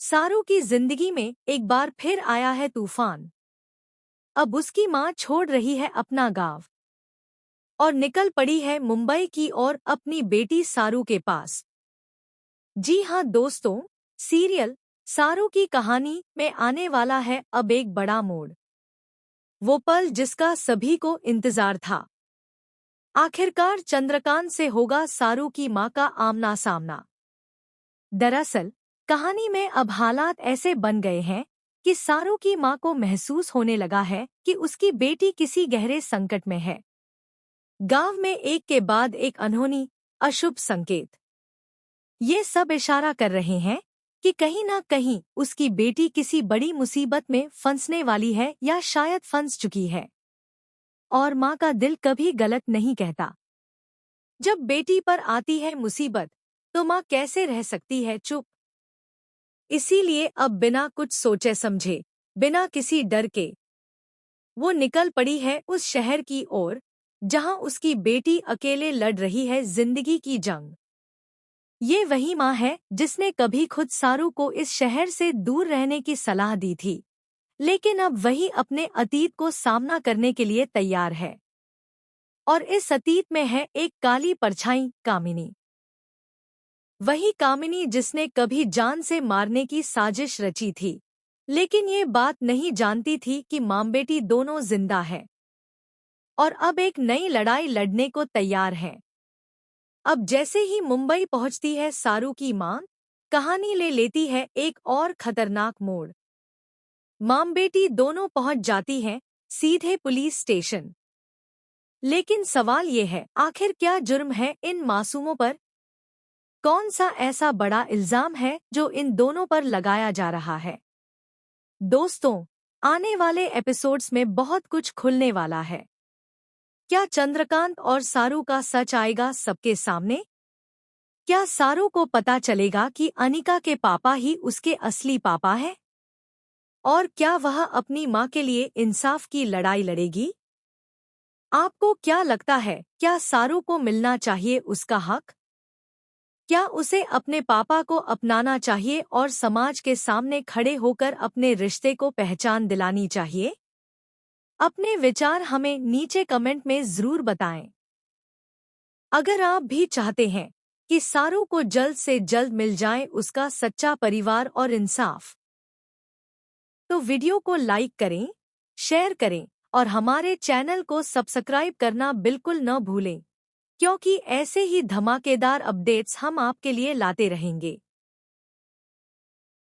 सारू की जिंदगी में एक बार फिर आया है तूफान। अब उसकी माँ छोड़ रही है अपना गांव और निकल पड़ी है मुंबई की ओर अपनी बेटी सारू के पास। जी हाँ दोस्तों, सीरियल सारू की कहानी में आने वाला है अब एक बड़ा मोड़। वो पल जिसका सभी को इंतजार था। आखिरकार चंद्रकांत से होगा सारू की माँ का आमना सामना। दरअसल कहानी में अब हालात ऐसे बन गए हैं कि सारू की माँ को महसूस होने लगा है कि उसकी बेटी किसी गहरे संकट में है। गांव में एक के बाद एक अनहोनी अशुभ संकेत, ये सब इशारा कर रहे हैं कि कहीं ना कहीं उसकी बेटी किसी बड़ी मुसीबत में फंसने वाली है या शायद फंस चुकी है। और माँ का दिल कभी गलत नहीं कहता। जब बेटी पर आती है मुसीबत तो माँ कैसे रह सकती है चुप। इसीलिए अब बिना कुछ सोचे समझे, बिना किसी डर के, वो निकल पड़ी है उस शहर की ओर जहां उसकी बेटी अकेले लड़ रही है जिंदगी की जंग। ये वही माँ है जिसने कभी खुद सारू को इस शहर से दूर रहने की सलाह दी थी, लेकिन अब वही अपने अतीत को सामना करने के लिए तैयार है। और इस अतीत में है एक काली परछाई, कामिनी। वही कामिनी जिसने कभी जान से मारने की साजिश रची थी, लेकिन ये बात नहीं जानती थी कि मां बेटी दोनों जिंदा है और अब एक नई लड़ाई लड़ने को तैयार है। अब जैसे ही मुंबई पहुंचती है सारू की मां, कहानी ले लेती है एक और खतरनाक मोड़। मां बेटी दोनों पहुंच जाती हैं सीधे पुलिस स्टेशन। लेकिन सवाल ये है, आखिर क्या जुर्म है इन मासूमों पर? कौन सा ऐसा बड़ा इल्जाम है जो इन दोनों पर लगाया जा रहा है? दोस्तों, आने वाले एपिसोड्स में बहुत कुछ खुलने वाला है। क्या चंद्रकांत और सारू का सच आएगा सबके सामने? क्या सारू को पता चलेगा कि अनिका के पापा ही उसके असली पापा हैं? और क्या वह अपनी मां के लिए इंसाफ की लड़ाई लड़ेगी? आपको क्या लगता है, क्या सारू को मिलना चाहिए उसका हक? क्या उसे अपने पापा को अपनाना चाहिए और समाज के सामने खड़े होकर अपने रिश्ते को पहचान दिलानी चाहिए? अपने विचार हमें नीचे कमेंट में जरूर बताएं। अगर आप भी चाहते हैं कि सारू को जल्द से जल्द मिल जाए उसका सच्चा परिवार और इंसाफ, तो वीडियो को लाइक करें, शेयर करें और हमारे चैनल को सब्सक्राइब करना बिल्कुल न भूलें, क्योंकि ऐसे ही धमाकेदार अपडेट्स हम आपके लिए लाते रहेंगे।